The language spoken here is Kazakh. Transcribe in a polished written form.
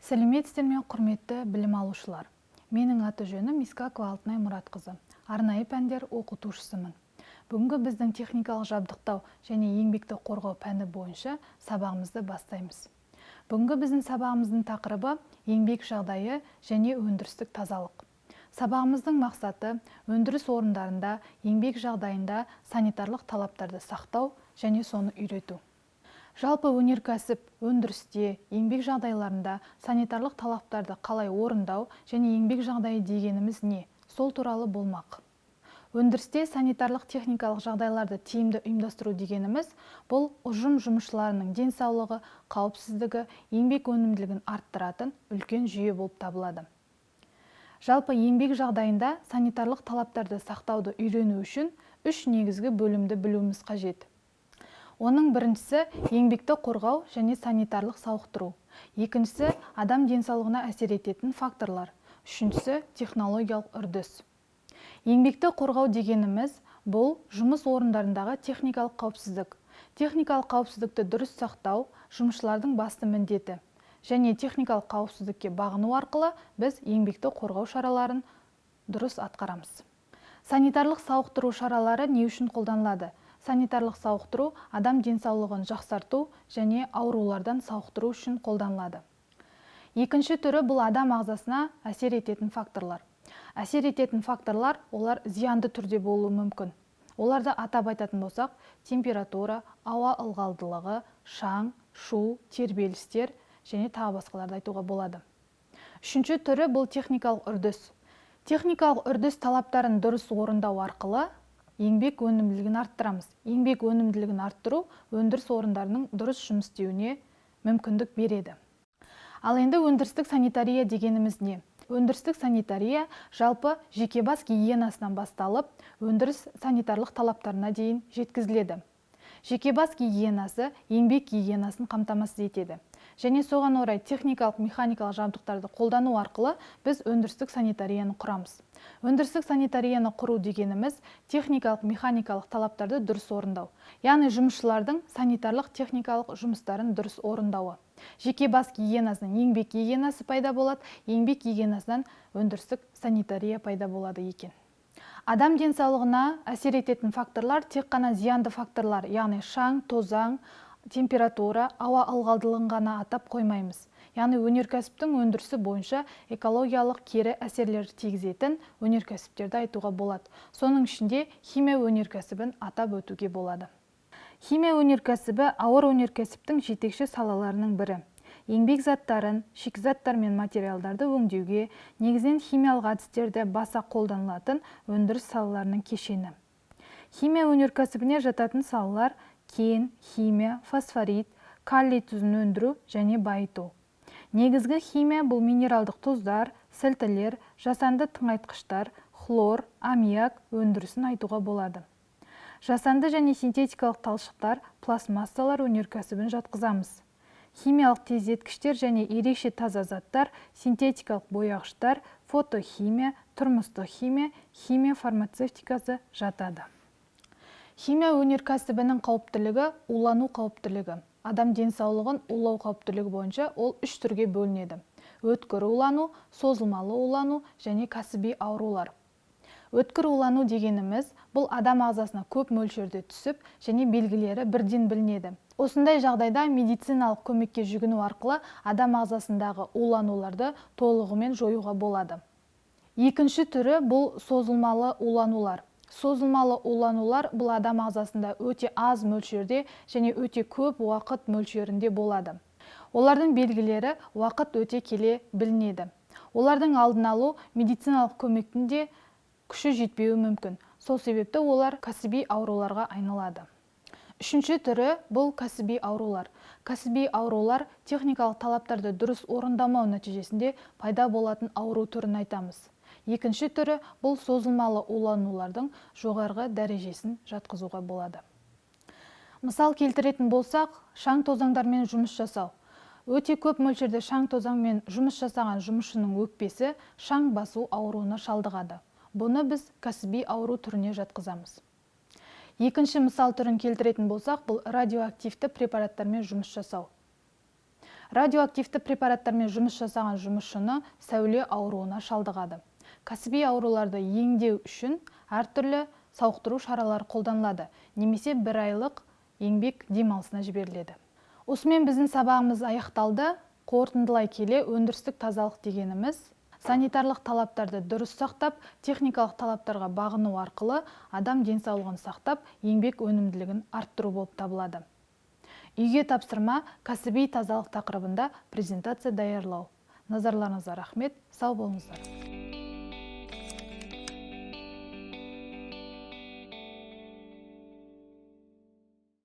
Сәлеметсіздер ме, құрметті білім алушылар. Менің аты жөнім Искакова Алтынай Мұратқызы. Арнайы пәндер оқытушысымын. Бүгінгі біздің техникалық жабдықтау және еңбекті қорғау пәні бойынша сабағымызды бастаймыз. Бүгінгі біздің сабағымыздың тақырыбы еңбек жағдайы және өндірістік тазалық. Сабағымыздың мақсаты өндіріс орындарында, еңбек жағдайында санитарлық талаптарды сақтау және соны үйрету. Жалпы өнеркәсіп, өндірісте, еңбек жағдайларында санитарлық талаптарды қалай орындау және еңбек жағдайы дегеніміз не? Сол туралы болмақ. Өндірісте санитарлық техникалық жағдайларды тиімді ұйымдастыру дегеніміз бұл ұжым жұмысшыларының денсаулығы, қауіпсіздігі, еңбек өнімділігін арттыратын үлкен жүйе болып табылады. Жалпы еңбек жағдайында санитарлық талаптарды сақтауды үйрену үшін үш негізгі бөлімді білуіміз қажет. Оның біріншісі еңбекті қорғау және санитарлық сауықтыру. Екіншісі адам денсаулығына әсер ететін факторлар. Үшіншісі технологиялық үрдіс. Еңбекті қорғау дегеніміз бұл жұмыс орындарындағы техникалық қауіпсіздік. Техникалық қауіпсіздікті дұрыс сақтау жұмысшылардың басты міндеті. Және техникалық қауіпсіздікке бағыну арқылы біз еңбекті қорғау шараларын дұрыс атқарамыз. Санитарлық сауықтыру шаралары не үшін қолданылады? Санитарлық сауықтыру адам денсаулығын жақсарту және аурулардан сауықтыру үшін қолданылады. Екінші түрі бұл адам ағзасына әсер ететін факторлар. Әсер ететін факторлар олар зиянды түрде болуы мүмкін. Оларды атап айтатын болсақ, температура, ауа ылғалдылығы, шаң, шу, тербелістер және тағы басқаларды айтуға болады. Үшінші түрі бұл техникалық үрдіс. Техникалық үрдіс талаптарын дұрыс орындау арқылы еңбек өнімділігін арттырамыз. Еңбек өнімділігін арттыру өндіріс орындарының дұрыс жұмыс істеуіне мүмкіндік береді. Ал енді өндірістік санитария дегеніміз не? Өндірістік санитария жалпы жеке бас гигиенасынан басталып, өндіріс санитарлық талаптарына дейін жеткізіледі. Жеке бас гигиенасы еңбек гигиенасын қамтамасыз етеді. Және соған орай техникалық, механикалық жабдықтарды қолдану арқылы біз өндірістік санитарияны құрамыз. Өндірістік санитарияны құру дегеніміз техникалық, механикалық талаптарды дұрыс орындау. Яғни жұмысшылардың санитарлық техникалық жұмыстарын дұрыс орындауы. Жеке бас гигиенасынан еңбек гигиенасы пайда болады, еңбек гигиенасынан өндірістік санитария пайда болады екен. Адам денсаулығына әсер ететін факторлар тек қана зиянды факторлар, яғни шаң, тозаң, температура, ауа ылғалдылығын ғана атап қоймаймыз. Яғни өнеркәсіптің өндірісі бойынша экологиялық кері әсерлер тигізетін өнеркәсіптерді айтуға болады. Соның ішінде химия өнеркәсібін атап өтуге болады. Химия өнеркәсібі ауыр өнеркәсіптің жетекші салаларының бірі. Еңбек заттарын, шикізаттар мен материалдарды өңдеуге, негізінен химиялық әдістерді баса қолданылатын өндіріс салаларының кешені. Химия өнеркәсібіне жататын салалар кен, химия, фосфорит, калий тұзын өндіру және байыту. Негізгі химия бұл минералдық тұздар, сілтілер, жасанды тыңайтқыштар, хлор, аммиак өндірісін айтуға болады. Жасанды және синтетикалық талшықтар, пластмассалар өнеркәсібін жатқызамыз. Химиялық тездеткіштер және ерекше таза заттар, синтетикалық бояғыштар, фотохимия, тұрмыстық химия, химия фармацевтикасы жатады. Химия өнеркәсібінің қауіптілігі улану қауіптілігі. Адам денсаулығын улау қауіптілігі бойынша ол үш түрге бөлінеді. Өткір улану, созылмалы улану және кәсіби аурулар. Өткір улану дегеніміз бұл адам ағзасына көп мөлшерде түсіп және белгілері бірден білінеді. Осындай жағдайда медициналық көмекке жүгіну арқылы адам ағзасындағы улануларды толығымен жоюға болады. Екінші түрі бұл созылмалы уланулар. Созылмалы уланулар бұл адам ағзасында өте аз мөлшерде және өте көп уақыт мөлшерінде болады. Олардың белгілері уақыт өте келе білінеді. Олардың алдын алу медициналық көмектің де күші жетпеуі мүмкін. Сол себепті олар кәсіби ауруларға айналады. Үшінші түрі бұл кәсіби аурулар. Кәсіби аурулар техникалық талаптарды дұрыс орындамау нәтижесінде пайда болатын ауру түрін айтамыз. Екінші түрі бұл созылмалы уланулардың жоғарғы дәрежесін жатқызуға болады. Мысал келтіретін болсақ, шаң тозаңдармен жұмыс жасау. Өте көп мөлшерде шаң тозаңмен жұмыс жасаған жұмысшының өкпесі шаң басу ауруына шалдығады. Бұны біз кәсіби ауру түріне жатқызамыз. Екінші мысал түрін келтіретін болсақ, бұл радиоактивті препараттармен жұмыс жасау. Радиоактивті препараттармен жұмыс жасаған жұмысшыны сәуле ауруына шалдығады. Кәсіби ауруларды емдеу үшін әртүрлі сауықтыру шаралары қолданылады, немесе 1 айлық еңбек демалысына жіберіледі. Осымен біздің сабағымыз аяқталды. Қорытындылай келе, өндірістік тазалық дегеніміз санитарлық талаптарды дұрыс сақтап, техникалық талаптарға бағыну арқылы адам денсаулығын сақтап, еңбек өнімділігін арттыру болып табылады. Үйге тапсырма кәсіби тазалық тақырыбында презентация даярлау. Назарларыңызға рахмет, сау болыңыздар.